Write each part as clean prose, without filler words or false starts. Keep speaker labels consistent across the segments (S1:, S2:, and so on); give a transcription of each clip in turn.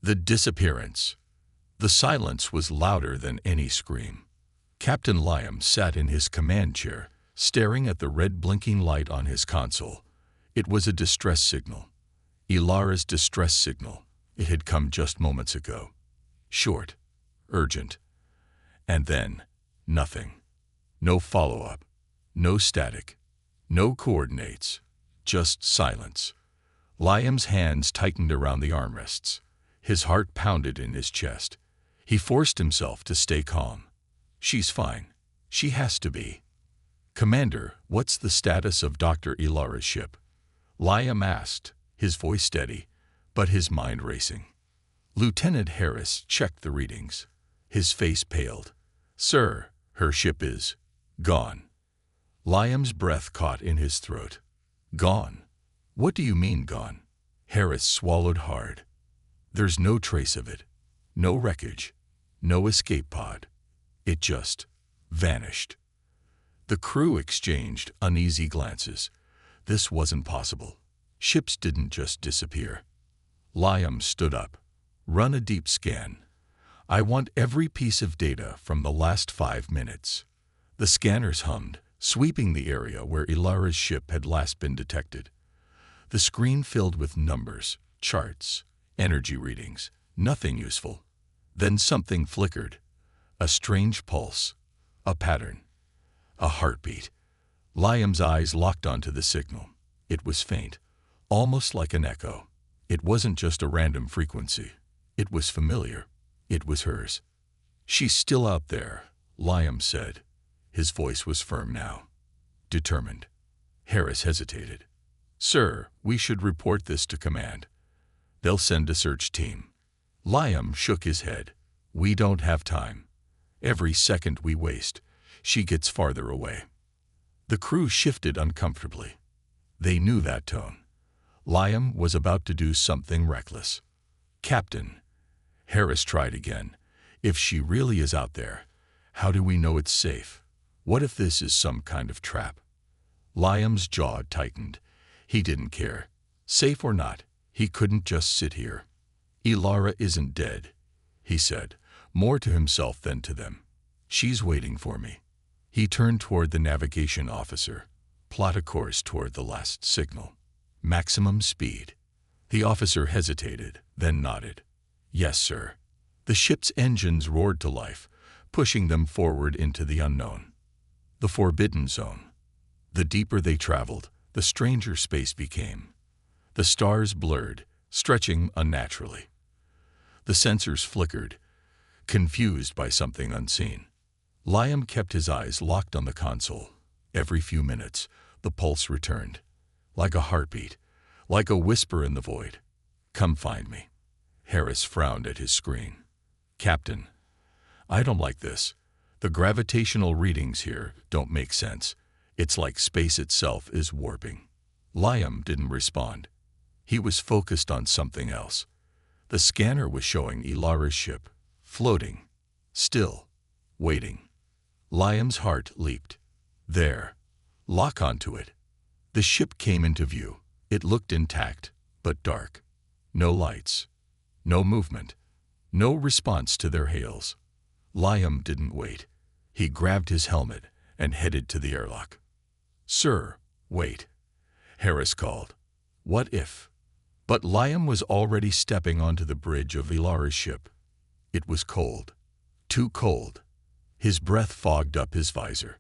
S1: The disappearance. The silence was louder than any scream. Captain Liam sat in his command chair, staring at the red blinking light on his console. It was a distress signal. Ilara's distress signal. It had come just moments ago. Short. Urgent. And then, nothing. No follow-up. No static. No coordinates. Just silence. Liam's hands tightened around the armrests. His heart pounded in his chest. He forced himself to stay calm. She's fine. She has to be. Commander, what's the status of Dr. Ilara's ship? Liam asked, his voice steady, but his mind racing. Lieutenant Harris checked the readings. His face paled. Sir, her ship is gone. Liam's breath caught in his throat. Gone? What do you mean gone? Harris swallowed hard. There's no trace of it. No wreckage. No escape pod. It just vanished. The crew exchanged uneasy glances. This wasn't possible. Ships didn't just disappear. Liam stood up. Run a deep scan. I want every piece of data from the last 5 minutes. The scanners hummed, sweeping the area where Ilara's ship had last been detected. The screen filled with numbers, charts, energy readings, nothing useful. Then something flickered. A strange pulse. A pattern. A heartbeat. Liam's eyes locked onto the signal. It was faint, almost like an echo. It wasn't just a random frequency. It was familiar. It was hers. She's still out there, Liam said. His voice was firm now. Determined. Harris hesitated. Sir, we should report this to command. They'll send a search team. Liam shook his head. We don't have time. Every second we waste, she gets farther away. The crew shifted uncomfortably. They knew that tone. Liam was about to do something reckless. Captain. Harris tried again. If she really is out there, how do we know it's safe? What if this is some kind of trap? Liam's jaw tightened. He didn't care. Safe or not, he couldn't just sit here. Ilara isn't dead, he said, more to himself than to them. She's waiting for me. He turned toward the navigation officer. Plot a course toward the last signal. Maximum speed. The officer hesitated, then nodded. Yes, sir. The ship's engines roared to life, pushing them forward into the unknown. The forbidden zone. The deeper they traveled, the stranger space became. The stars blurred, stretching unnaturally. The sensors flickered, confused by something unseen. Liam kept his eyes locked on the console. Every few minutes, the pulse returned. Like a heartbeat, like a whisper in the void. Come find me. Harris frowned at his screen. Captain, I don't like this. The gravitational readings here don't make sense. It's like space itself is warping. Liam didn't respond. He was focused on something else. The scanner was showing Ilara's ship, floating, still, waiting. Liam's heart leaped. There. Lock onto it. The ship came into view. It looked intact, but dark. No lights. No movement. No response to their hails. Liam didn't wait. He grabbed his helmet and headed to the airlock. Sir, wait. Harris called. What if? But Liam was already stepping onto the bridge of Ilara's ship. It was cold. Too cold. His breath fogged up his visor.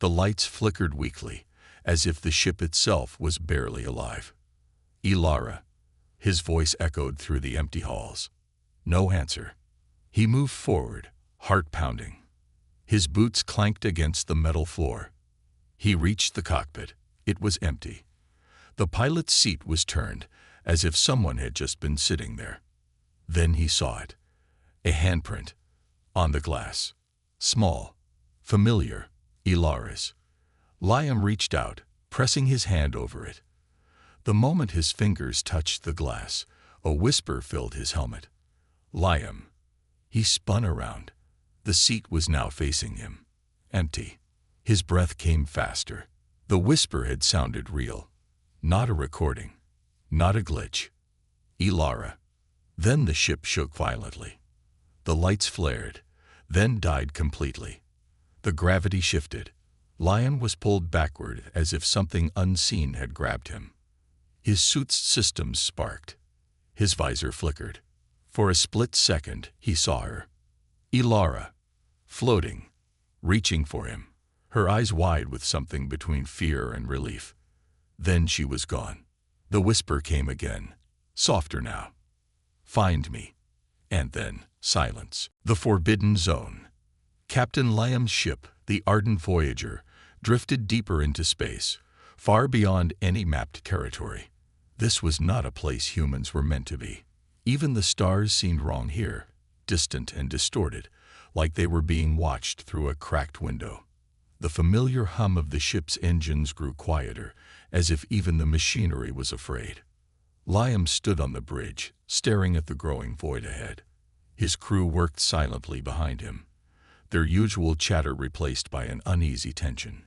S1: The lights flickered weakly, as if the ship itself was barely alive. Ilara. His voice echoed through the empty halls. No answer. He moved forward, heart pounding. His boots clanked against the metal floor. He reached the cockpit. It was empty. The pilot's seat was turned, as if someone had just been sitting there. Then he saw it. A handprint. On the glass. Small. Familiar. Ilara's. Liam reached out, pressing his hand over it. The moment his fingers touched the glass, a whisper filled his helmet. Liam. He spun around. The seat was now facing him. Empty. His breath came faster. The whisper had sounded real. Not a recording. Not a glitch. Ilara. Then the ship shook violently. The lights flared, then died completely. The gravity shifted. Liam was pulled backward as if something unseen had grabbed him. His suit's systems sparked. His visor flickered. For a split second, he saw her. Ilara, floating, reaching for him, her eyes wide with something between fear and relief. Then she was gone. The whisper came again, softer now. "Find me." And then silence. The Forbidden Zone. Captain Liam's ship, the Ardent Voyager, drifted deeper into space, far beyond any mapped territory. This was not a place humans were meant to be. Even the stars seemed wrong here, distant and distorted, like they were being watched through a cracked window. The familiar hum of the ship's engines grew quieter, as if even the machinery was afraid. Liam stood on the bridge, staring at the growing void ahead. His crew worked silently behind him, their usual chatter replaced by an uneasy tension.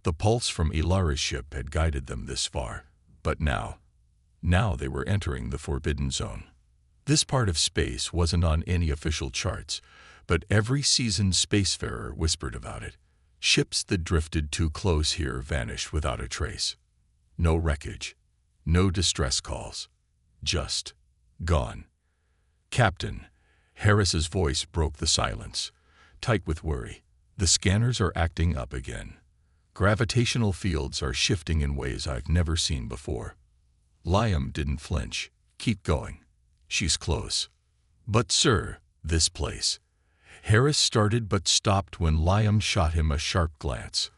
S1: The pulse from Ilara's ship had guided them this far, but now they were entering the Forbidden Zone. This part of space wasn't on any official charts, but every seasoned spacefarer whispered about it. Ships that drifted too close here vanished without a trace. No wreckage, no distress calls, just gone. "Captain," Harris's voice broke the silence, tight with worry. "The scanners are acting up again. Gravitational fields are shifting in ways I've never seen before." Liam didn't flinch. "Keep going. She's close." "But sir, this place." Harris started but stopped when Liam shot him a sharp glance.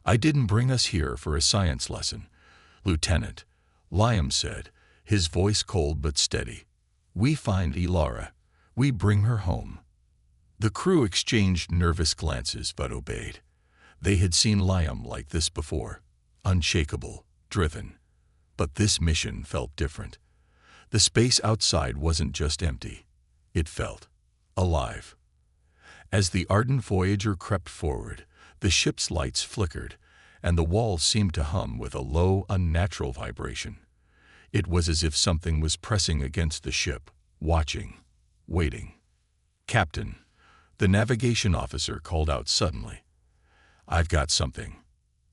S1: "I didn't bring us here for a science lesson, Lieutenant," Liam said, his voice cold but steady. "We find Ilara. We bring her home." The crew exchanged nervous glances but obeyed. They had seen Liam like this before, unshakable, driven. But this mission felt different. The space outside wasn't just empty. It felt alive. As the Ardent Voyager crept forward, the ship's lights flickered, and the walls seemed to hum with a low, unnatural vibration. It was as if something was pressing against the ship, watching, waiting. "Captain," the navigation officer called out suddenly. "I've got something.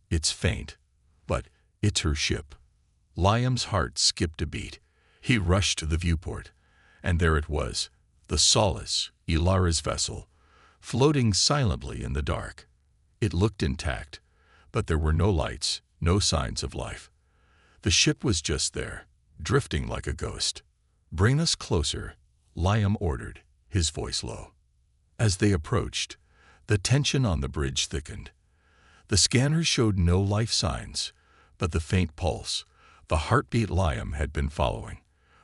S1: It's faint, but it's her ship." Liam's heart skipped a beat. He rushed to the viewport, and there it was, the Solace, Ilara's vessel, floating silently in the dark. It looked intact, but there were no lights, no signs of life. The ship was just there, drifting like a ghost. "Bring us closer," Liam ordered, his voice low. As they approached, the tension on the bridge thickened. The scanners showed no life signs, but the faint pulse, the heartbeat Liam had been following,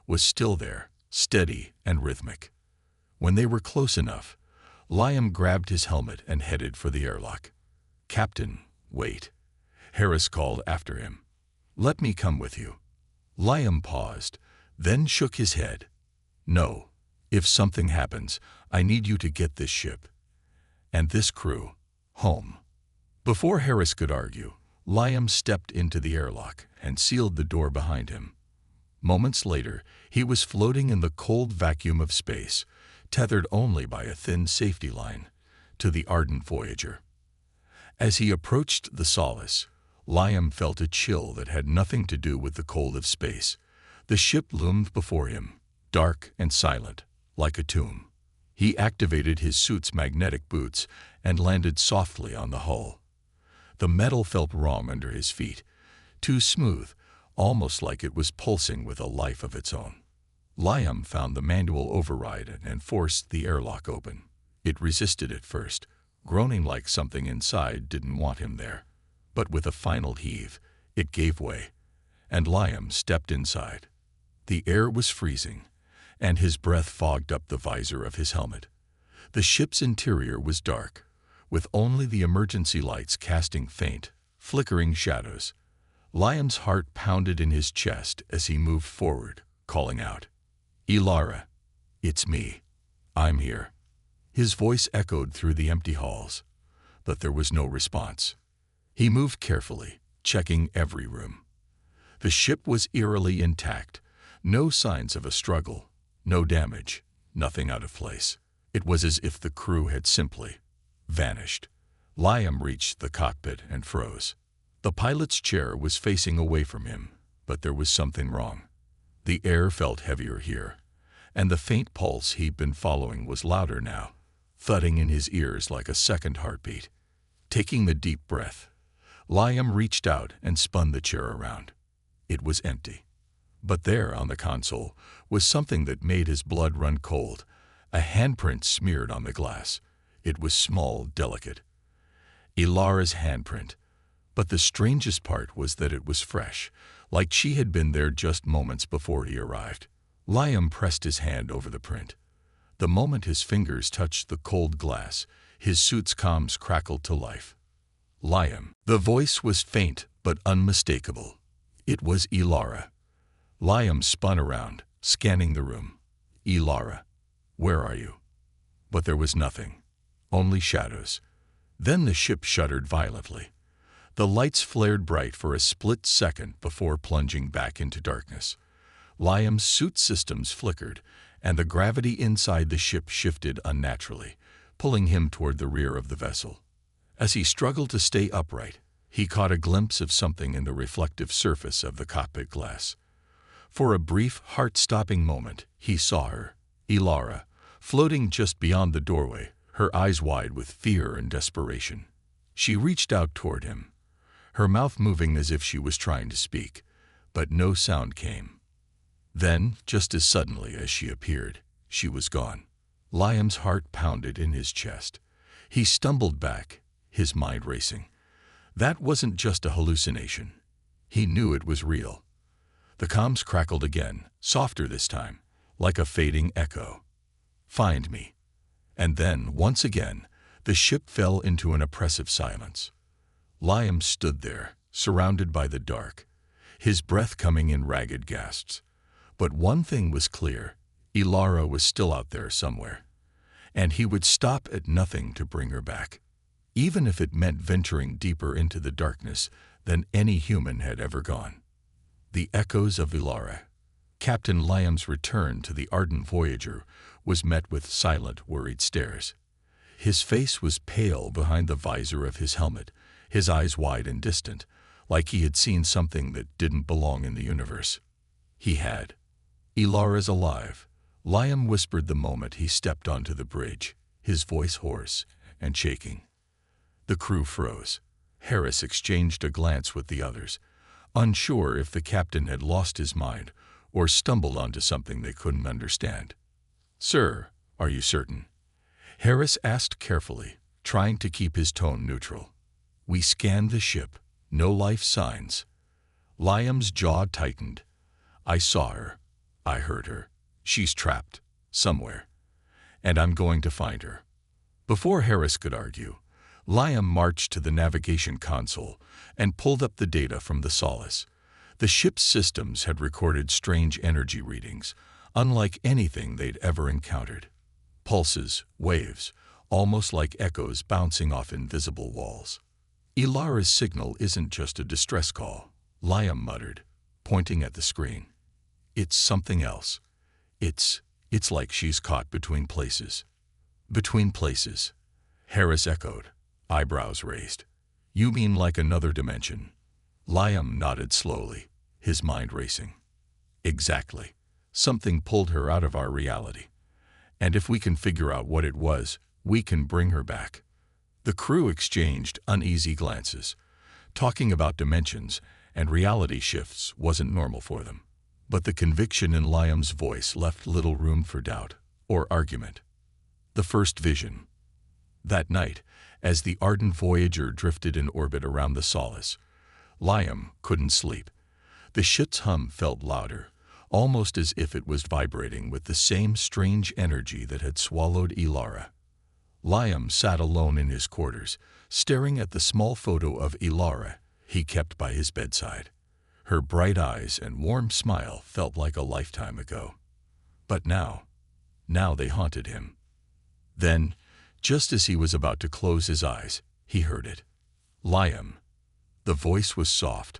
S1: was still there, steady and rhythmic. When they were close enough, Liam grabbed his helmet and headed for the airlock. "Captain, wait," Harris called after him. "Let me come with you." Liam paused, then shook his head. "No. If something happens, I need you to get this ship and this crew home." Before Harris could argue, Liam stepped into the airlock and sealed the door behind him. Moments later, he was floating in the cold vacuum of space, tethered only by a thin safety line to the Ardent Voyager. As he approached the Solace, Liam felt a chill that had nothing to do with the cold of space. The ship loomed before him, dark and silent, like a tomb. He activated his suit's magnetic boots and landed softly on the hull. The metal felt wrong under his feet, too smooth, almost like it was pulsing with a life of its own. Liam found the manual override and forced the airlock open. It resisted at first, groaning like something inside didn't want him there. But with a final heave, it gave way, and Liam stepped inside. The air was freezing, and his breath fogged up the visor of his helmet. The ship's interior was dark, with only the emergency lights casting faint, flickering shadows. Liam's heart pounded in his chest as he moved forward, calling out, "Ilara, it's me. I'm here." His voice echoed through the empty halls, but there was no response. He moved carefully, checking every room. The ship was eerily intact, no signs of a struggle, No damage, nothing out of place. It was as if the crew had simply vanished. Liam reached the cockpit and froze. The pilot's chair was facing away from him, but there was something wrong. The air felt heavier here, and the faint pulse he'd been following was louder now, thudding in his ears like a second heartbeat. Taking a deep breath, Liam reached out and spun the chair around. It was empty. But there, on the console, was something that made his blood run cold, a handprint smeared on the glass. It was small, delicate. Ilara's handprint. But the strangest part was that it was fresh, like she had been there just moments before he arrived. Liam pressed his hand over the print. The moment his fingers touched the cold glass, his suit's comms crackled to life. Liam. The voice was faint but unmistakable. It was Ilara. Liam spun around, scanning the room. Ilara, where are you? But there was nothing. Only shadows. Then the ship shuddered violently. The lights flared bright for a split second before plunging back into darkness. Liam's suit systems flickered, and the gravity inside the ship shifted unnaturally, pulling him toward the rear of the vessel. As he struggled to stay upright, he caught a glimpse of something in the reflective surface of the cockpit glass. For a brief, heart-stopping moment, he saw her, Ilara, floating just beyond the doorway, her eyes wide with fear and desperation. She reached out toward him, her mouth moving as if she was trying to speak, but no sound came. Then, just as suddenly as she appeared, she was gone. Liam's heart pounded in his chest. He stumbled back, his mind racing. That wasn't just a hallucination. He knew it was real. The comms crackled again, softer this time, like a fading echo. Find me. And then, once again, the ship fell into an oppressive silence. Liam stood there, surrounded by the dark, his breath coming in ragged gasps. But one thing was clear, Ilara was still out there somewhere, and he would stop at nothing to bring her back, even if it meant venturing deeper into the darkness than any human had ever gone. The echoes of Ilara. Captain Liam's return to the ardent Voyager was met with silent, worried stares. His face was pale behind the visor of his helmet, his eyes wide and distant, like he had seen something that didn't belong in the universe. He had. Ilara's alive, Liam whispered the moment he stepped onto the bridge, his voice hoarse and shaking. The crew froze. Harris exchanged a glance with the others, unsure if the captain had lost his mind or stumbled onto something they couldn't understand. "Sir, are you certain?" Harris asked carefully, trying to keep his tone neutral. "We scanned the ship. No life signs." Liam's jaw tightened. "I saw her. I heard her. She's trapped. Somewhere. And I'm going to find her." Before Harris could argue, Liam marched to the navigation console and pulled up the data from the Solace. The ship's systems had recorded strange energy readings, unlike anything they'd ever encountered. Pulses, waves, almost like echoes bouncing off invisible walls. "Ilara's signal isn't just a distress call," Liam muttered, pointing at the screen. "It's something else. It's like she's caught between places." "Between places," Harris echoed, eyebrows raised. "You mean like another dimension?" Liam nodded slowly, his mind racing. "Exactly. Something pulled her out of our reality. And if we can figure out what it was, we can bring her back." The crew exchanged uneasy glances. Talking about dimensions and reality shifts wasn't normal for them. But the conviction in Liam's voice left little room for doubt or argument. The first vision. That night, as the ardent Voyager drifted in orbit around the Solace, Liam couldn't sleep. The ship's hum felt louder, almost as if it was vibrating with the same strange energy that had swallowed Ilara. Liam sat alone in his quarters, staring at the small photo of Ilara he kept by his bedside. Her bright eyes and warm smile felt like a lifetime ago. But now they haunted him. Then, just as he was about to close his eyes, he heard it. "Liam." The voice was soft,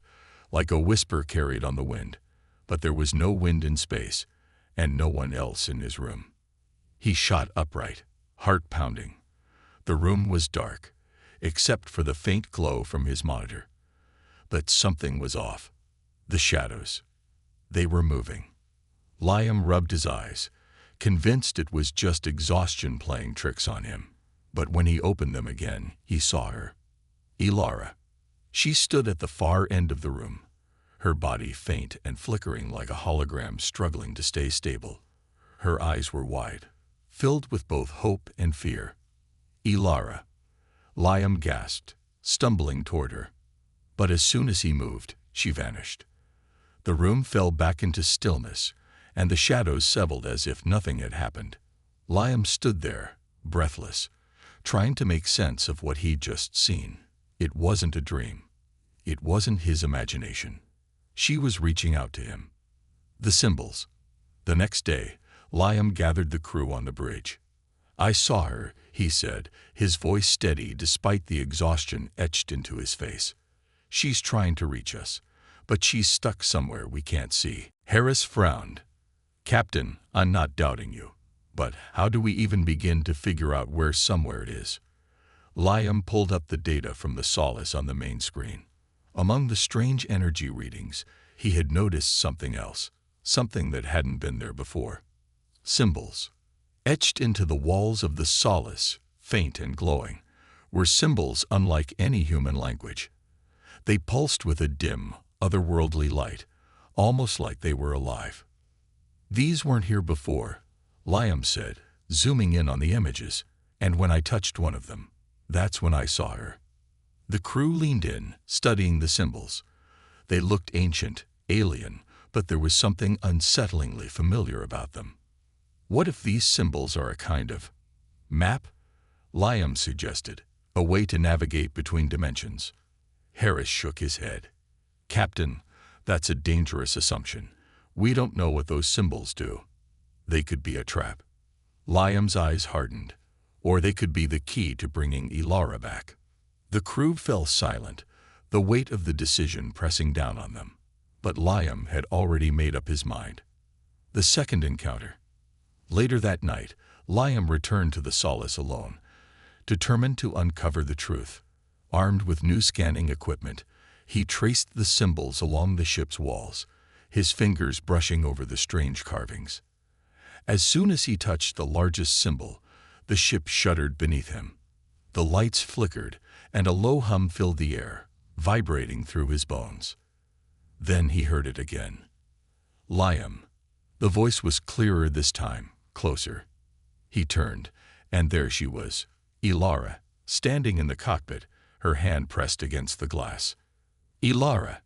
S1: like a whisper carried on the wind, but there was no wind in space, and no one else in his room. He shot upright, heart pounding. The room was dark, except for the faint glow from his monitor. But something was off. The shadows. They were moving. Liam rubbed his eyes, convinced it was just exhaustion playing tricks on him. But when he opened them again, he saw her. Ilara. She stood at the far end of the room, her body faint and flickering like a hologram struggling to stay stable. Her eyes were wide, filled with both hope and fear. Ilara. Liam gasped, stumbling toward her. But as soon as he moved, she vanished. The room fell back into stillness, and the shadows settled as if nothing had happened. Liam stood there, breathless, trying to make sense of what he'd just seen. It wasn't a dream. It wasn't his imagination. She was reaching out to him. The symbols. The next day, Liam gathered the crew on the bridge. "I saw her," he said, his voice steady despite the exhaustion etched into his face. "She's trying to reach us, but she's stuck somewhere we can't see." Harris frowned. "Captain, I'm not doubting you, but how do we even begin to figure out where somewhere it is?" Liam pulled up the data from the solace on the main screen. Among the strange energy readings, he had noticed something else, something that hadn't been there before. Symbols. Etched into the walls of the solace, faint and glowing, were symbols unlike any human language. They pulsed with a dim, otherworldly light, almost like they were alive. "These weren't here before," Liam said, zooming in on the images, "and when I touched one of them, that's when I saw her." The crew leaned in, studying the symbols. They looked ancient, alien, but there was something unsettlingly familiar about them. "What if these symbols are a kind of map?" Liam suggested, "a way to navigate between dimensions." Harris shook his head. "Captain, that's a dangerous assumption. We don't know what those symbols do. They could be a trap." Liam's eyes hardened. Or they could be the key to bringing Ilara back. The crew fell silent, the weight of the decision pressing down on them. But Liam had already made up his mind. The second encounter. Later that night, Liam returned to the Solace alone, determined to uncover the truth. Armed with new scanning equipment, he traced the symbols along the ship's walls, his fingers brushing over the strange carvings. As soon as he touched the largest symbol, the ship shuddered beneath him. The lights flickered, and a low hum filled the air, vibrating through his bones. Then he heard it again. "Liam." The voice was clearer this time, closer. He turned, and there she was, Ilara, standing in the cockpit, her hand pressed against the glass. "Ilara!"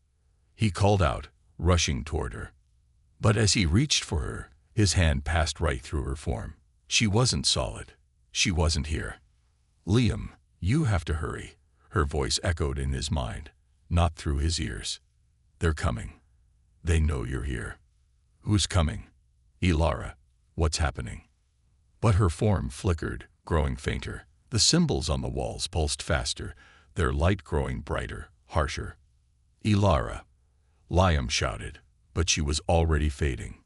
S1: he called out, rushing toward her. But as he reached for her, his hand passed right through her form. She wasn't solid. She wasn't here. "Liam, you have to hurry," her voice echoed in his mind, not through his ears. "They're coming. They know you're here." "Who's coming?" "Ilara. What's happening?" But her form flickered, growing fainter. The symbols on the walls pulsed faster, their light growing brighter, harsher. "Ilara!" Liam shouted, but she was already fading.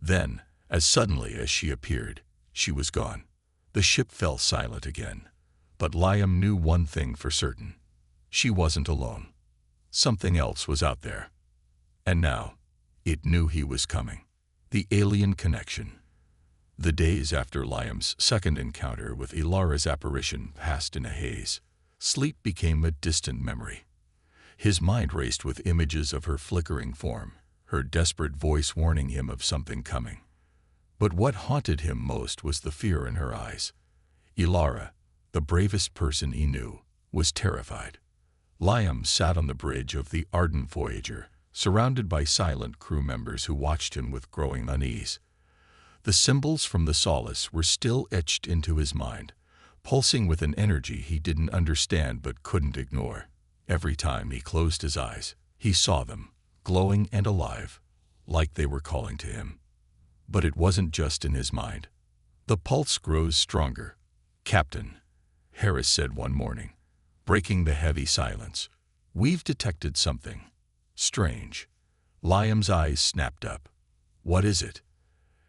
S1: Then, as suddenly as she appeared, she was gone. The ship fell silent again. But Liam knew one thing for certain. She wasn't alone. Something else was out there. And now, it knew he was coming. The alien connection. The days after Liam's second encounter with Ilara's apparition passed in a haze. Sleep became a distant memory. His mind raced with images of her flickering form, her desperate voice warning him of something coming. But what haunted him most was the fear in her eyes. Ilara, the bravest person he knew, was terrified. Liam sat on the bridge of the ardent Voyager, surrounded by silent crew members who watched him with growing unease. The symbols from the Solace were still etched into his mind, pulsing with an energy he didn't understand but couldn't ignore. Every time he closed his eyes, he saw them, glowing and alive, like they were calling to him. But it wasn't just in his mind. The pulse grows stronger. "Captain," Harris said one morning, breaking the heavy silence, "we've detected something strange." Liam's eyes snapped up. "What is it?"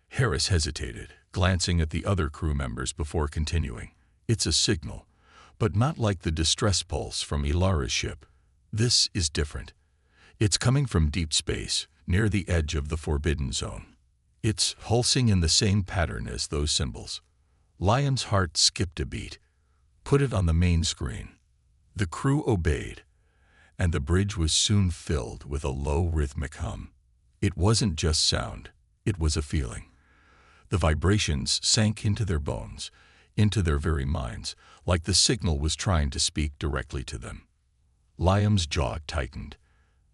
S1: Harris hesitated, glancing at the other crew members before continuing. It's a signal, but not like the distress pulse from Ilara's ship. This is different. It's coming from deep space, near the edge of the Forbidden Zone. It's pulsing in the same pattern as those symbols. Liam's heart skipped a beat. Put it on the main screen. The crew obeyed, and the bridge was soon filled with a low rhythmic hum. It wasn't just sound, it was a feeling. The vibrations sank into their bones, into their very minds, like the signal was trying to speak directly to them. Liam's jaw tightened.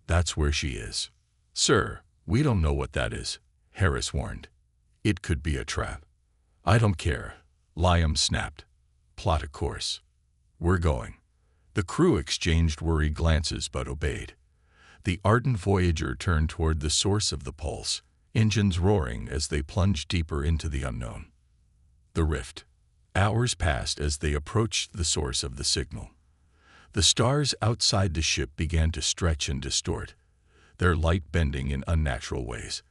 S1: That's where she is. Sir, we don't know what that is, Harris warned. It could be a trap. I don't care, Liam snapped. Plot a course. We're going. The crew exchanged worried glances but obeyed. The ardent Voyager turned toward the source of the pulse, engines roaring as they plunged deeper into the unknown. The rift. Hours passed as they approached the source of the signal. The stars outside the ship began to stretch and distort, their light bending in unnatural ways.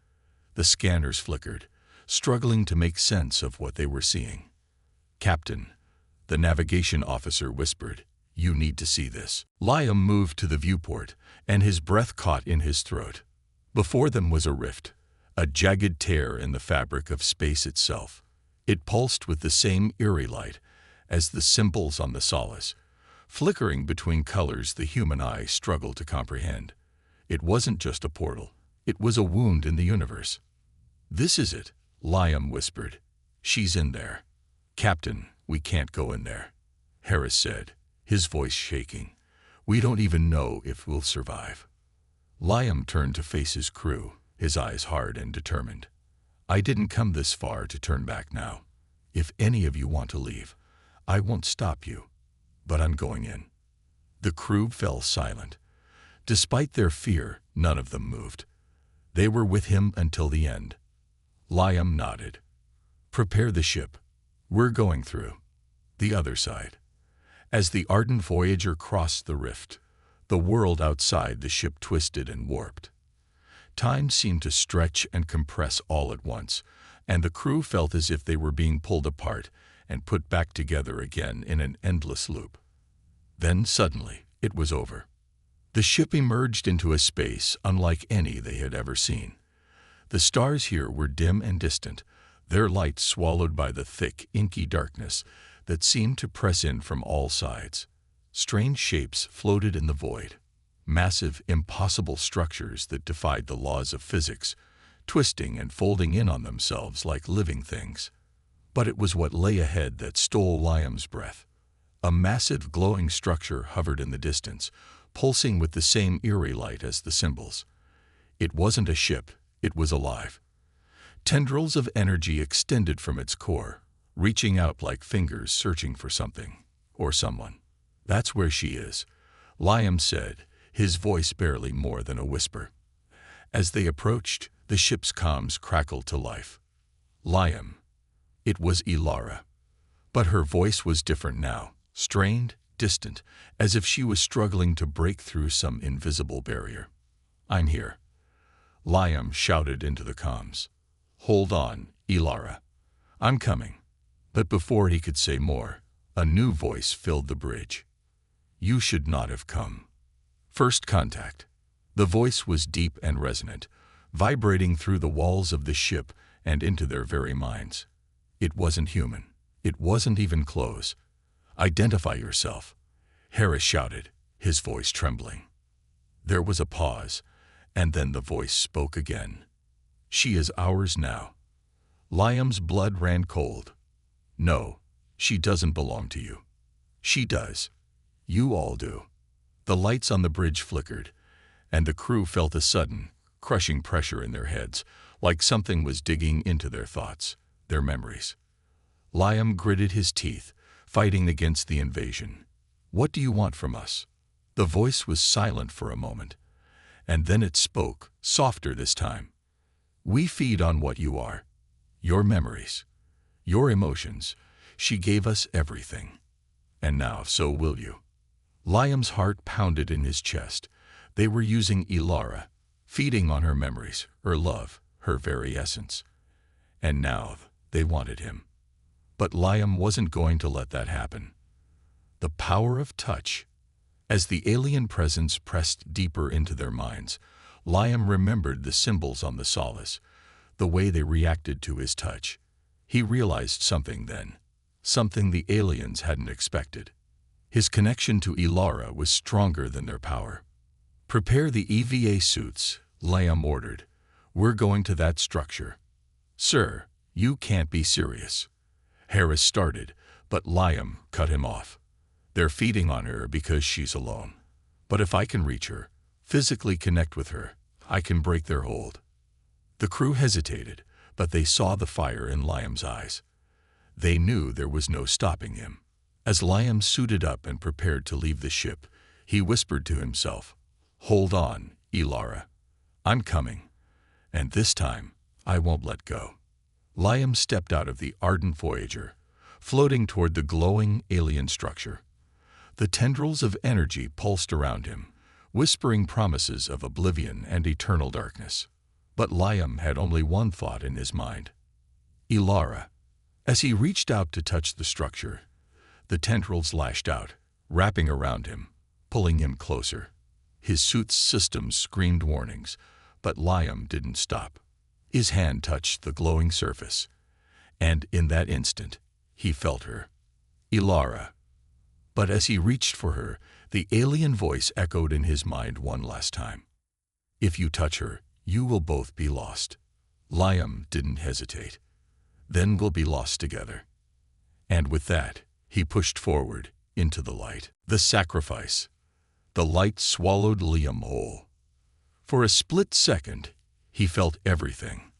S1: The scanners flickered, struggling to make sense of what they were seeing. Captain, the navigation officer whispered, you need to see this. Liam moved to the viewport, and his breath caught in his throat. Before them was a rift, a jagged tear in the fabric of space itself. It pulsed with the same eerie light as the symbols on the solace, flickering between colors the human eye struggled to comprehend. It wasn't just a portal, it was a wound in the universe. This is it, Liam whispered. She's in there. Captain, we can't go in there, Harris said, his voice shaking. We don't even know if we'll survive. Liam turned to face his crew, his eyes hard and determined. I didn't come this far to turn back now. If any of you want to leave, I won't stop you. But I'm going in. The crew fell silent. Despite their fear, none of them moved. They were with him until the end. Liam nodded. Prepare the ship. We're going through. The other side. As the ardent Voyager crossed the rift, the world outside the ship twisted and warped. Time seemed to stretch and compress all at once, and the crew felt as if they were being pulled apart and put back together again in an endless loop. Then suddenly, it was over. The ship emerged into a space unlike any they had ever seen. The stars here were dim and distant, their light swallowed by the thick, inky darkness that seemed to press in from all sides. Strange shapes floated in the void, massive, impossible structures that defied the laws of physics, twisting and folding in on themselves like living things. But it was what lay ahead that stole Liam's breath. A massive glowing structure hovered in the distance, pulsing with the same eerie light as the symbols. It wasn't a ship, it was alive. Tendrils of energy extended from its core, reaching out like fingers searching for something, or someone. That's where she is, Liam said, his voice barely more than a whisper. As they approached, the ship's comms crackled to life. Liam. It was Ilara. But her voice was different now, strained, distant, as if she was struggling to break through some invisible barrier. I'm here. Liam shouted into the comms. Hold on, Ilara. I'm coming. But before he could say more, a new voice filled the bridge. You should not have come. First contact. The voice was deep and resonant, vibrating through the walls of the ship and into their very minds. It wasn't human. It wasn't even close. Identify yourself, Harris shouted, his voice trembling. There was a pause, and then the voice spoke again. She is ours now. Liam's blood ran cold. No, she doesn't belong to you. She does. You all do. The lights on the bridge flickered, and the crew felt a sudden, crushing pressure in their heads, like something was digging into their thoughts, their memories. Liam gritted his teeth, fighting against the invasion. What do you want from us? The voice was silent for a moment, and then it spoke, softer this time. We feed on what you are. Your memories. Your emotions. She gave us everything. And now so will you. Liam's heart pounded in his chest. They were using Ilara, feeding on her memories, her love, her very essence. and now they wanted him. But Liam wasn't going to let that happen. The power of touch. As the alien presence pressed deeper into their minds, Liam remembered the symbols on the solace, the way they reacted to his touch. He realized something then, something the aliens hadn't expected. His connection to Ilara was stronger than their power. "Prepare the EVA suits," Liam ordered. "We're going to that structure." "Sir, you can't be serious." Harris started, but Liam cut him off. "They're feeding on her because she's alone. But if I can reach her, physically connect with her, I can break their hold." The crew hesitated, but they saw the fire in Liam's eyes. They knew there was no stopping him. As Liam suited up and prepared to leave the ship, he whispered to himself, "Hold on, Ilara. I'm coming. And this time, I won't let go." Liam stepped out of the ardent Voyager, floating toward the glowing alien structure. The tendrils of energy pulsed around him, whispering promises of oblivion and eternal darkness. But Liam had only one thought in his mind: Ilara. As he reached out to touch the structure, the tendrils lashed out, wrapping around him, pulling him closer. His suit's systems screamed warnings, but Liam didn't stop. His hand touched the glowing surface, and in that instant, he felt her. Ilara. But as he reached for her, the alien voice echoed in his mind one last time. "If you touch her, you will both be lost." Liam didn't hesitate. "Then we'll be lost together." And with that, he pushed forward into the light. The sacrifice. The light swallowed Liam whole. For a split second, he felt everything.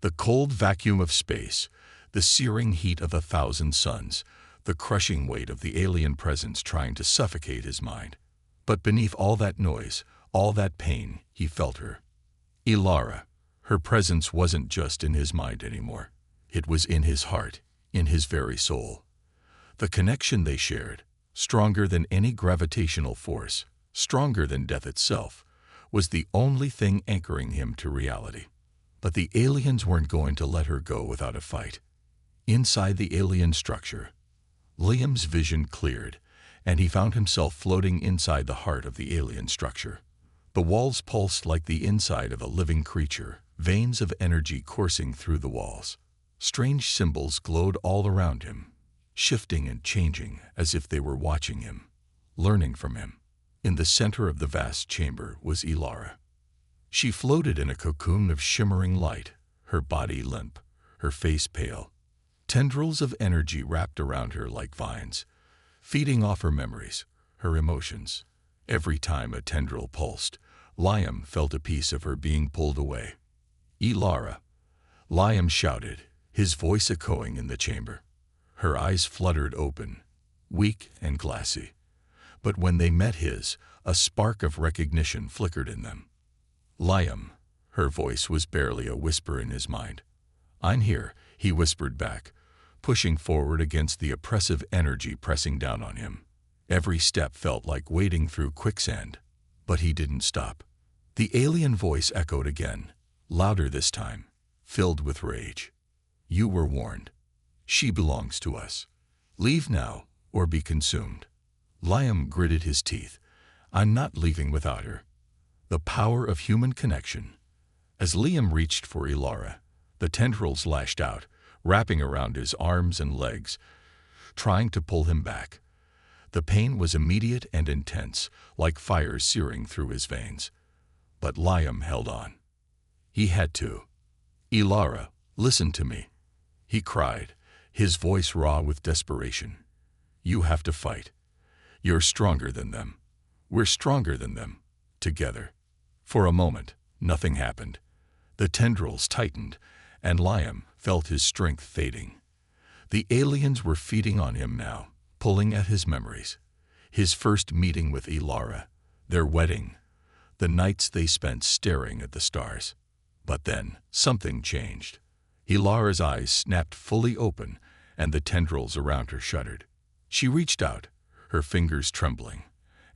S1: The cold vacuum of space, the searing heat of 1,000 suns, the crushing weight of the alien presence trying to suffocate his mind. But beneath all that noise, all that pain, he felt her. Ilara. Her presence wasn't just in his mind anymore. It was in his heart, in his very soul. The connection they shared, stronger than any gravitational force, stronger than death itself, was the only thing anchoring him to reality. But the aliens weren't going to let her go without a fight. Inside the alien structure, Liam's vision cleared, and he found himself floating inside the heart of the alien structure. The walls pulsed like the inside of a living creature, veins of energy coursing through the walls. Strange symbols glowed all around him, shifting and changing as if they were watching him, learning from him. In the center of the vast chamber was Ilara. She floated in a cocoon of shimmering light, her body limp, her face pale. Tendrils of energy wrapped around her like vines, feeding off her memories, her emotions. Every time a tendril pulsed, Liam felt a piece of her being pulled away. "Ilara!" Liam shouted, his voice echoing in the chamber. Her eyes fluttered open, weak and glassy. But when they met his, a spark of recognition flickered in them. "Liam," her voice was barely a whisper in his mind. "I'm here," he whispered back, pushing forward against the oppressive energy pressing down on him. Every step felt like wading through quicksand, but he didn't stop. The alien voice echoed again, louder this time, filled with rage. "You were warned. She belongs to us. Leave now or be consumed." Liam gritted his teeth. "I'm not leaving without her." The power of human connection. As Liam reached for Ilara, the tendrils lashed out, wrapping around his arms and legs, trying to pull him back. The pain was immediate and intense, like fire searing through his veins. But Liam held on. He had to. "Ilara, listen to me," he cried, his voice raw with desperation. "You have to fight. You're stronger than them. We're stronger than them. Together." For a moment, nothing happened. The tendrils tightened, and Liam felt his strength fading. The aliens were feeding on him now, pulling at his memories. His first meeting with Ilara, their wedding, the nights they spent staring at the stars. But then, something changed. Ilara's eyes snapped fully open, and the tendrils around her shuddered. She reached out, her fingers trembling,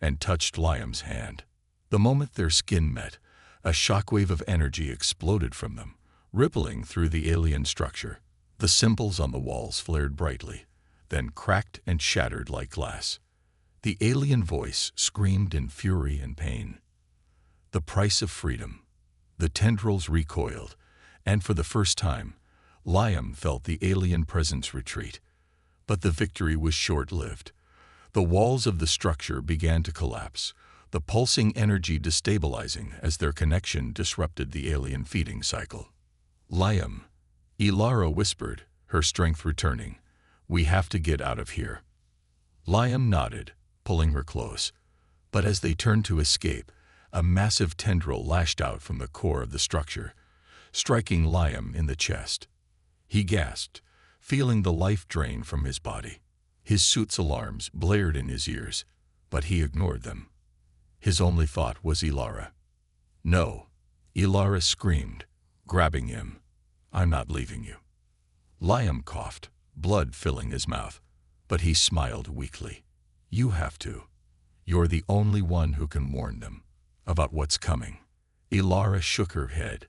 S1: and touched Liam's hand. The moment their skin met, a shockwave of energy exploded from them, rippling through the alien structure. The symbols on the walls flared brightly, then cracked and shattered like glass. The alien voice screamed in fury and pain. The price of freedom. The tendrils recoiled, and for the first time, Liam felt the alien presence retreat. But the victory was short-lived. The walls of the structure began to collapse, the pulsing energy destabilizing as their connection disrupted the alien feeding cycle. Liam, Ilara whispered, her strength returning. We have to get out of here. Liam nodded, pulling her close. But as they turned to escape, a massive tendril lashed out from the core of the structure, striking Liam in the chest. He gasped, feeling the life drain from his body. His suit's alarms blared in his ears, but he ignored them. His only thought was Ilara. No, Ilara screamed, grabbing him. I'm not leaving you. Liam coughed, blood filling his mouth, but he smiled weakly. You have to. You're the only one who can warn them about what's coming. Ilara shook her head,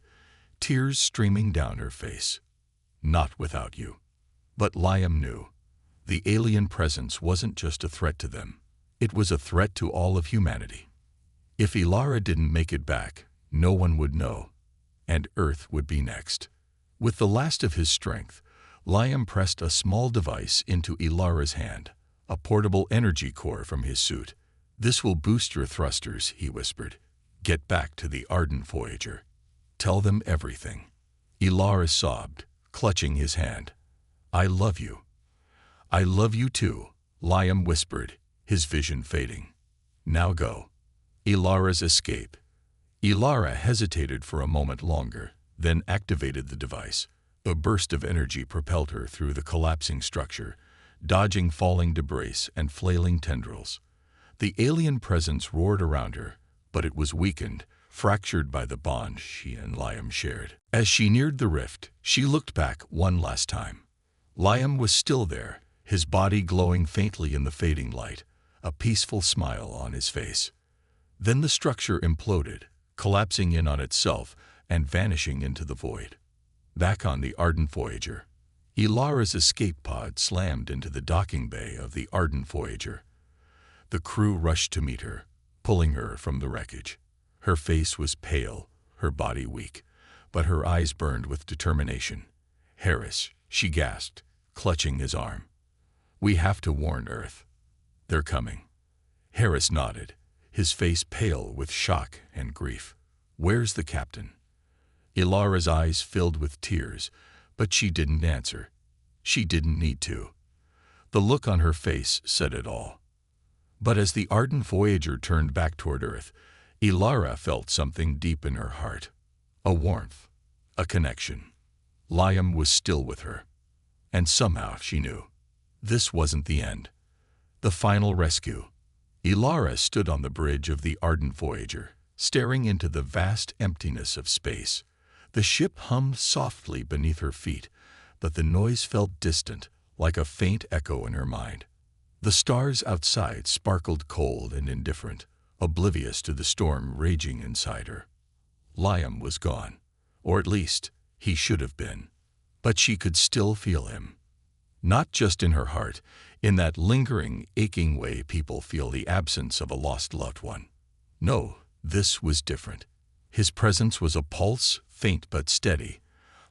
S1: tears streaming down her face. Not without you. But Liam knew. The alien presence wasn't just a threat to them. It was a threat to all of humanity. If Ilara didn't make it back, no one would know, and Earth would be next. With the last of his strength, Liam pressed a small device into Ilara's hand, a portable energy core from his suit. This will boost your thrusters, he whispered. Get back to the Arden Voyager. Tell them everything. Ilara sobbed, clutching his hand. I love you. I love you too, Liam whispered, his vision fading. Now go. Ilara's escape. Ilara hesitated for a moment longer, then activated the device. A burst of energy propelled her through the collapsing structure, dodging falling debris and flailing tendrils. The alien presence roared around her, but it was weakened, fractured by the bond she and Liam shared. As she neared the rift, she looked back one last time. Liam was still there, his body glowing faintly in the fading light, a peaceful smile on his face. Then the structure imploded, collapsing in on itself and vanishing into the void. Back on the Arden Voyager, Ilara's escape pod slammed into the docking bay of the Arden Voyager. The crew rushed to meet her, pulling her from the wreckage. Her face was pale, her body weak, but her eyes burned with determination. Harris, she gasped, clutching his arm. We have to warn Earth. They're coming. Harris nodded, his face pale with shock and grief. Where's the captain? Ilara's eyes filled with tears, but she didn't answer. She didn't need to. The look on her face said it all. But as the Arden Voyager turned back toward Earth, Ilara felt something deep in her heart. A warmth, a connection. Liam was still with her. And somehow she knew. This wasn't the end. The final rescue. Ilara stood on the bridge of the Arden Voyager, staring into the vast emptiness of space. The ship hummed softly beneath her feet, but the noise felt distant, like a faint echo in her mind. The stars outside sparkled cold and indifferent, oblivious to the storm raging inside her. Liam was gone, or at least he should have been. But she could still feel him. Not just in her heart, in that lingering, aching way people feel the absence of a lost loved one. No, this was different. His presence was a pulse, faint but steady,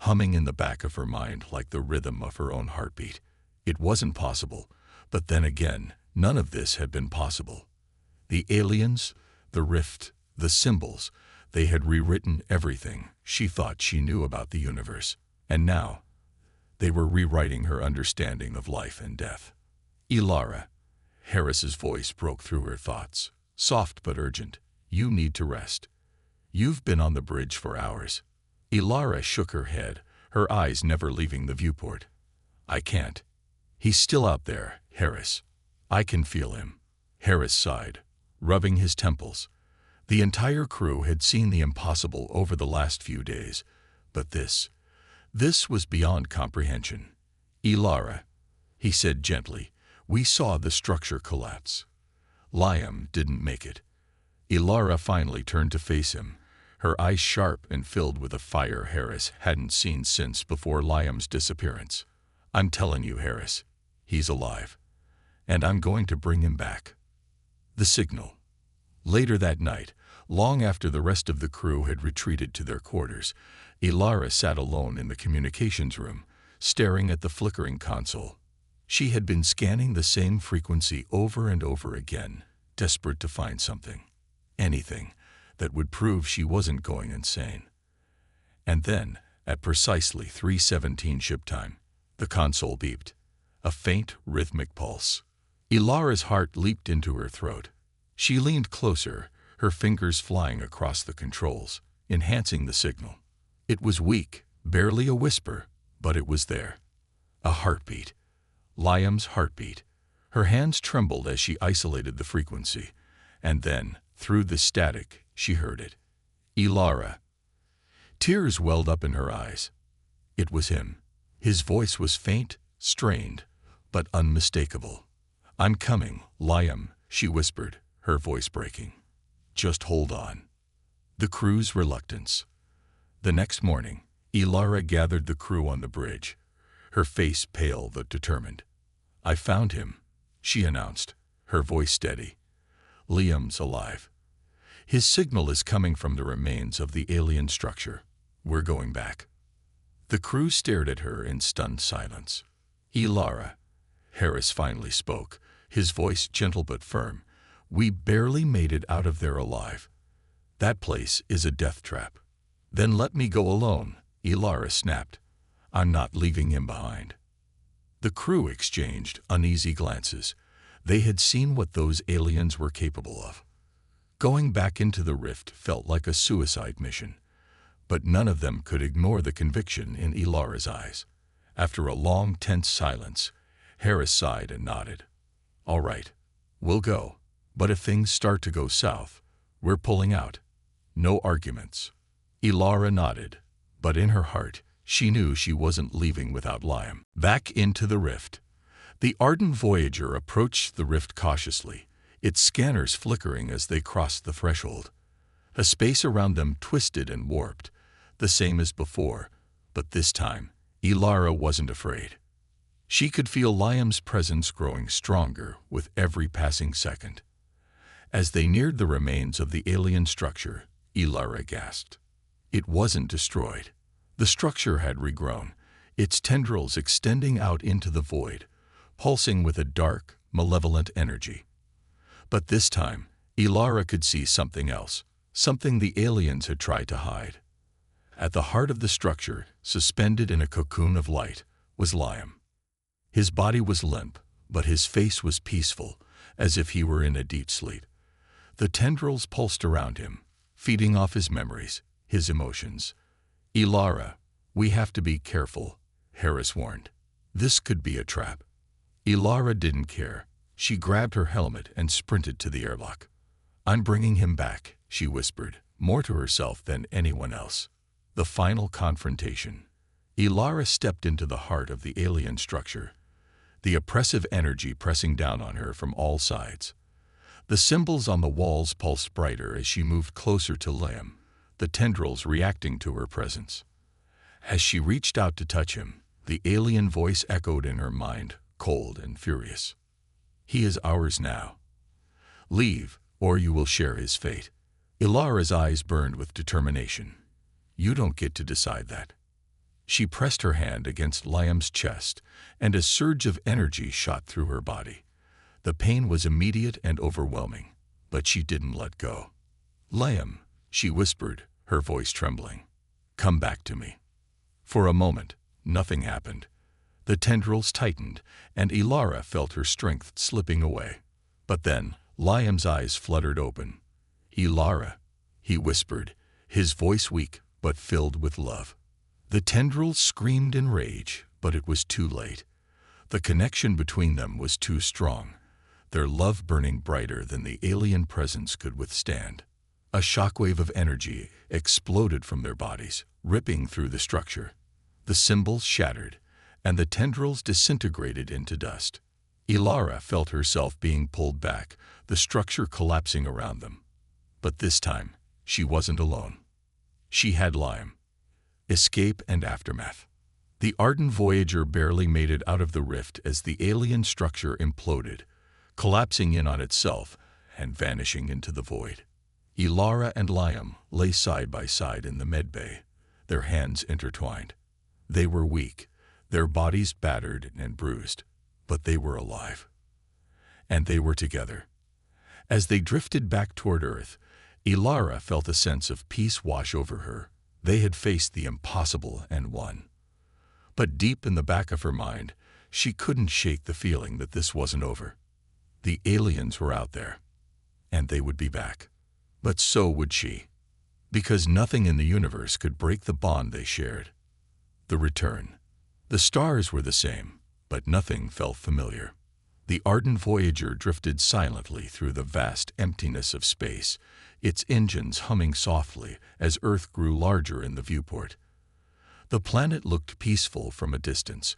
S1: humming in the back of her mind like the rhythm of her own heartbeat. It wasn't possible, but then again, none of this had been possible. The aliens, the rift, the symbols, they had rewritten everything she thought she knew about the universe. And now, they were rewriting her understanding of life and death. Ilara, Harris's voice broke through her thoughts, soft but urgent. You need to rest. You've been on the bridge for hours. Ilara shook her head, her eyes never leaving the viewport. I can't. He's still out there, Harris. I can feel him. Harris sighed, rubbing his temples. The entire crew had seen the impossible over the last few days, but this was beyond comprehension. Ilara, he said gently, we saw the structure collapse. Liam didn't make it. Ilara finally turned to face him, her eyes sharp and filled with a fire Harris hadn't seen since before Liam's disappearance. "I'm telling you, Harris, he's alive. And I'm going to bring him back." The signal. Later that night, long after the rest of the crew had retreated to their quarters, Ilara sat alone in the communications room, staring at the flickering console. She had been scanning the same frequency over and over again, desperate to find something, anything, that would prove she wasn't going insane. And then, at precisely 3:17 ship time, the console beeped, a faint, rhythmic pulse. Ilara's heart leaped into her throat. She leaned closer, her fingers flying across the controls, enhancing the signal. It was weak, barely a whisper, but it was there. A heartbeat. Liam's heartbeat. Her hands trembled as she isolated the frequency, and then, through the static, she heard it. Ilara. Tears welled up in her eyes. It was him. His voice was faint, strained, but unmistakable. "I'm coming, Liam," she whispered, her voice breaking. "Just hold on." The crew's reluctance. The next morning, Ilara gathered the crew on the bridge, her face pale but determined. "I found him," she announced, her voice steady. "Liam's alive. His signal is coming from the remains of the alien structure. We're going back." The crew stared at her in stunned silence. "Ilara," Harris finally spoke, his voice gentle but firm, "we barely made it out of there alive. That place is a death trap." "Then let me go alone," Ilara snapped. "I'm not leaving him behind." The crew exchanged uneasy glances. They had seen what those aliens were capable of. Going back into the rift felt like a suicide mission, but none of them could ignore the conviction in Ilara's eyes. After a long, tense silence, Harris sighed and nodded. "All right, we'll go, but if things start to go south, we're pulling out. No arguments." Ilara nodded, but in her heart, she knew she wasn't leaving without Liam. Back into the rift. The ardent Voyager approached the rift cautiously, its scanners flickering as they crossed the threshold. A space around them twisted and warped, the same as before, but this time, Ilara wasn't afraid. She could feel Liam's presence growing stronger with every passing second. As they neared the remains of the alien structure, Ilara gasped. It wasn't destroyed. The structure had regrown, its tendrils extending out into the void, pulsing with a dark, malevolent energy. But this time, Ilara could see something else, something the aliens had tried to hide. At the heart of the structure, suspended in a cocoon of light, was Liam. His body was limp, but his face was peaceful, as if he were in a deep sleep. The tendrils pulsed around him, feeding off his memories, his emotions. "Ilara, we have to be careful," Harris warned. "This could be a trap." Ilara didn't care. She grabbed her helmet and sprinted to the airlock. "I'm bringing him back," she whispered, more to herself than anyone else. The final confrontation. Ilara stepped into the heart of the alien structure, the oppressive energy pressing down on her from all sides. The symbols on the walls pulsed brighter as she moved closer to Liam, the tendrils reacting to her presence. As she reached out to touch him, the alien voice echoed in her mind, cold and furious. "He is ours now. Leave, or you will share his fate." Ilara's eyes burned with determination. "You don't get to decide that." She pressed her hand against Liam's chest, and a surge of energy shot through her body. The pain was immediate and overwhelming, but she didn't let go. "Liam," she whispered, her voice trembling. "Come back to me." For a moment, nothing happened. The tendrils tightened, and Ilara felt her strength slipping away. But then, Liam's eyes fluttered open. "Ilara," he whispered, his voice weak but filled with love. The tendrils screamed in rage, but it was too late. The connection between them was too strong, their love burning brighter than the alien presence could withstand. A shockwave of energy exploded from their bodies, ripping through the structure. The symbols shattered, and the tendrils disintegrated into dust. Ilara felt herself being pulled back, the structure collapsing around them. But this time, she wasn't alone. She had Liam. Escape and aftermath. The ardent Voyager barely made it out of the rift as the alien structure imploded, collapsing in on itself and vanishing into the void. Ilara and Liam lay side by side in the medbay, their hands intertwined. They were weak, their bodies battered and bruised, but they were alive. And they were together. As they drifted back toward Earth, Ilara felt a sense of peace wash over her. They had faced the impossible and won. But deep in the back of her mind, she couldn't shake the feeling that this wasn't over. The aliens were out there, and they would be back. But so would she, because nothing in the universe could break the bond they shared. The return. The stars were the same, but nothing felt familiar. The ardent Voyager drifted silently through the vast emptiness of space, its engines humming softly as Earth grew larger in the viewport. The planet looked peaceful from a distance,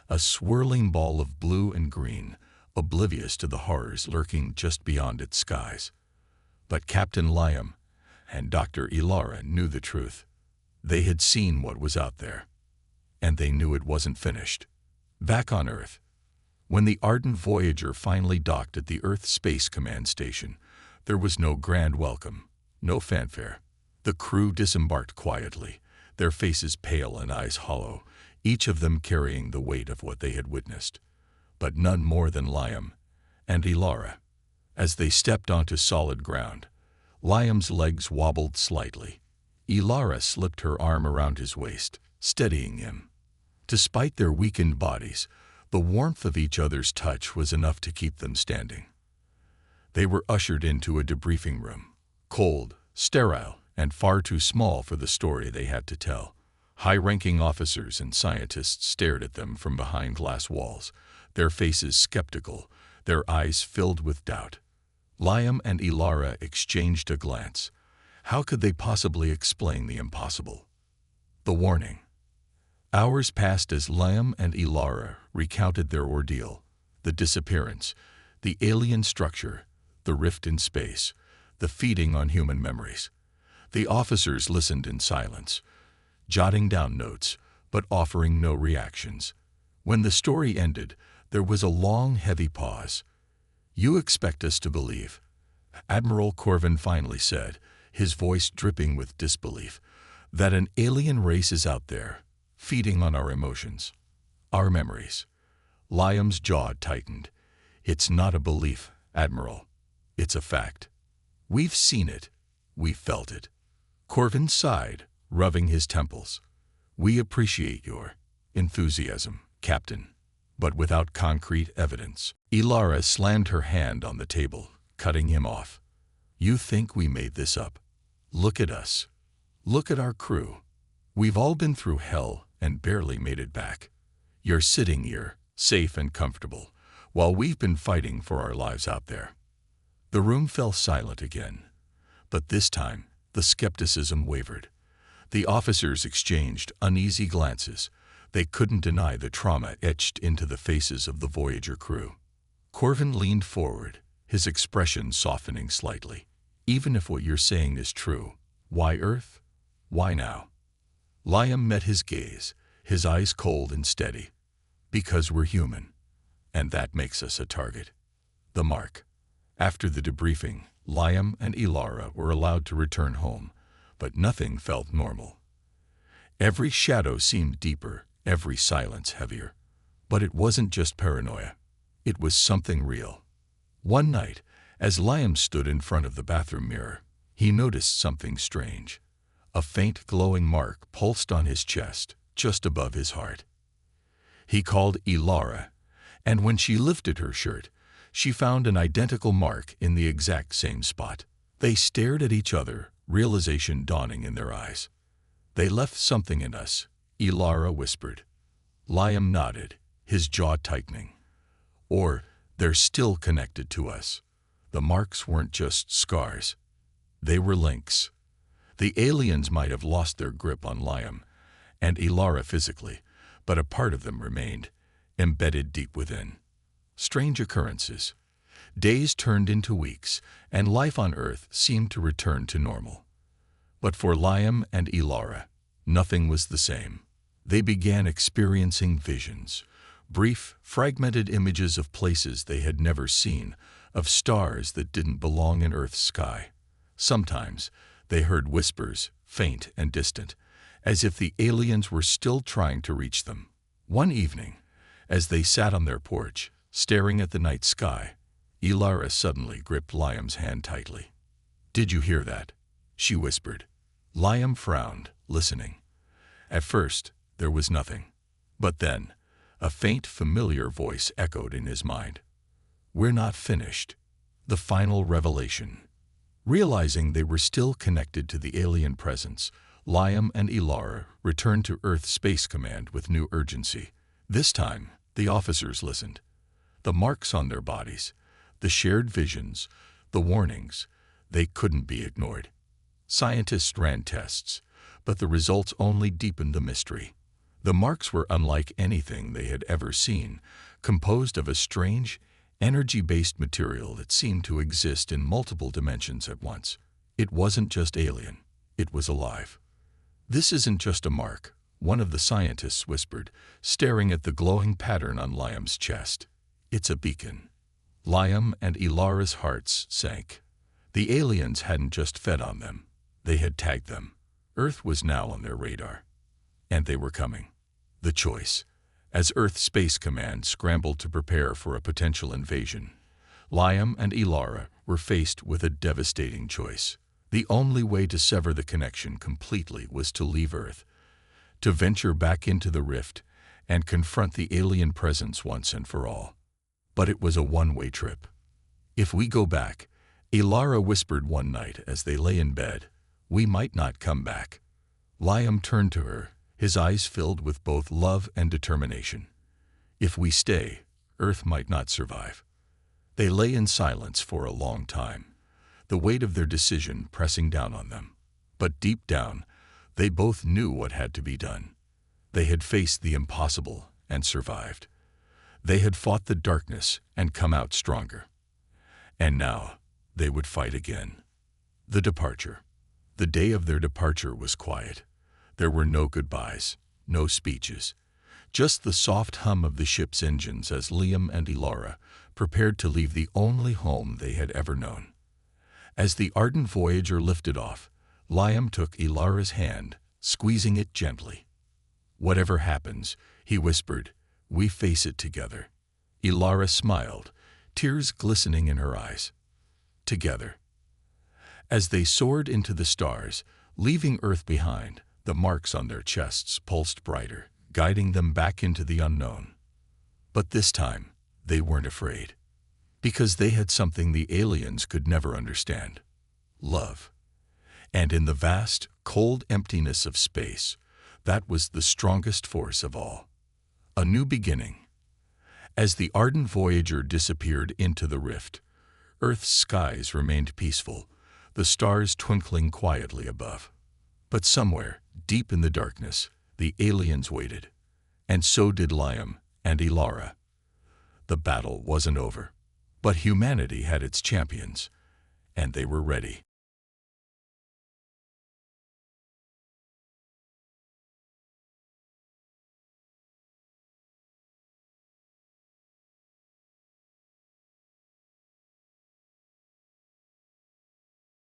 S1: a swirling ball of blue and green, oblivious to the horrors lurking just beyond its skies. But Captain Liam and Dr. Ilara knew the truth. They had seen what was out there, and they knew it wasn't finished. Back on Earth, when the ardent Voyager finally docked at the Earth Space Command Station, there was no grand welcome, no fanfare. The crew disembarked quietly, their faces pale and eyes hollow, each of them carrying the weight of what they had witnessed. But none more than Liam and Ilara. As they stepped onto solid ground, Liam's legs wobbled slightly. Ilara slipped her arm around his waist, steadying him. Despite their weakened bodies, the warmth of each other's touch was enough to keep them standing. They were ushered into a debriefing room, cold, sterile, and far too small for the story they had to tell. High-ranking officers and scientists stared at them from behind glass walls, their faces skeptical, their eyes filled with doubt. Liam and Ilara exchanged a glance. How could they possibly explain the impossible? The warning. Hours passed as Liam and Ilara recounted their ordeal, the disappearance, the alien structure, the rift in space, the feeding on human memories. The officers listened in silence, jotting down notes, but offering no reactions. When the story ended, there was a long, heavy pause. "You expect us to believe," Admiral Corvin finally said, his voice dripping with disbelief, "that an alien race is out there, feeding on our emotions, our memories." Liam's jaw tightened. "It's not a belief, Admiral. It's a fact. We've seen it. We felt it." Corvin sighed, rubbing his temples. "We appreciate your enthusiasm, Captain, but without concrete evidence." Ilara slammed her hand on the table, cutting him off. "You think we made this up? Look at us. Look at our crew. We've all been through hell and barely made it back. You're sitting here, safe and comfortable, while we've been fighting for our lives out there." The room fell silent again, but this time the skepticism wavered. The officers exchanged uneasy glances. They couldn't deny the trauma etched into the faces of the Voyager crew. Corvin leaned forward, his expression softening slightly. "Even if what you're saying is true, why Earth? Why now?" Liam met his gaze, his eyes cold and steady. "Because we're human, and that makes us a target." The mark. After the debriefing, Liam and Ilara were allowed to return home, but nothing felt normal. Every shadow seemed deeper, every silence heavier. But it wasn't just paranoia. It was something real. One night, as Liam stood in front of the bathroom mirror, he noticed something strange. A faint glowing mark pulsed on his chest, just above his heart. He called Ilara, and when she lifted her shirt, she found an identical mark in the exact same spot. They stared at each other, realization dawning in their eyes. "They left something in us," Ilara whispered. Liam nodded, his jaw tightening. "Or they're still connected to us." The marks weren't just scars. They were links. The aliens might have lost their grip on Liam and Ilara physically, but a part of them remained, embedded deep within. Strange occurrences. Days turned into weeks, and life on Earth seemed to return to normal. But for Liam and Elara, nothing was the same. They began experiencing visions, brief, fragmented images of places they had never seen, of stars that didn't belong in Earth's sky. Sometimes they heard whispers, faint and distant, as if the aliens were still trying to reach them. One evening, as they sat on their porch, staring at the night sky, Elara suddenly gripped Liam's hand tightly. "Did you hear that?" she whispered. Liam frowned, listening. At first, there was nothing. But then, a faint, familiar voice echoed in his mind. "We're not finished." The final revelation. Realizing they were still connected to the alien presence, Liam and Elara returned to Earth Space Command with new urgency. This time, the officers listened. The marks on their bodies, the shared visions, the warnings, they couldn't be ignored. Scientists ran tests, but the results only deepened the mystery. The marks were unlike anything they had ever seen, composed of a strange, energy-based material that seemed to exist in multiple dimensions at once. It wasn't just alien, it was alive. "This isn't just a mark," one of the scientists whispered, staring at the glowing pattern on Liam's chest. "It's a beacon." Liam and Elara's hearts sank. The aliens hadn't just fed on them, they had tagged them. Earth was now on their radar. And they were coming. The choice. As Earth Space Command scrambled to prepare for a potential invasion, Liam and Elara were faced with a devastating choice. The only way to sever the connection completely was to leave Earth, to venture back into the rift and confront the alien presence once and for all. But it was a one-way trip. "If we go back," Elara whispered one night as they lay in bed, "we might not come back." Liam turned to her, his eyes filled with both love and determination. "If we stay, Earth might not survive." They lay in silence for a long time, the weight of their decision pressing down on them. But deep down, they both knew what had to be done. They had faced the impossible and survived. They had fought the darkness and come out stronger. And now, they would fight again. The departure. The day of their departure was quiet. There were no goodbyes, no speeches, just the soft hum of the ship's engines as Liam and Elara prepared to leave the only home they had ever known. As the ardent Voyager lifted off, Liam took Elara's hand, squeezing it gently. "Whatever happens," he whispered, "we face it together." Elara smiled, tears glistening in her eyes. Together. As they soared into the stars, leaving Earth behind, the marks on their chests pulsed brighter, guiding them back into the unknown. But this time, they weren't afraid. Because they had something the aliens could never understand: love. And in the vast, cold emptiness of space, that was the strongest force of all. A new beginning. As the ardent Voyager disappeared into the rift, Earth's skies remained peaceful, the stars twinkling quietly above. But somewhere, deep in the darkness, the aliens waited. And so did Liam and Elara. The battle wasn't over. But humanity had its champions, and they were ready.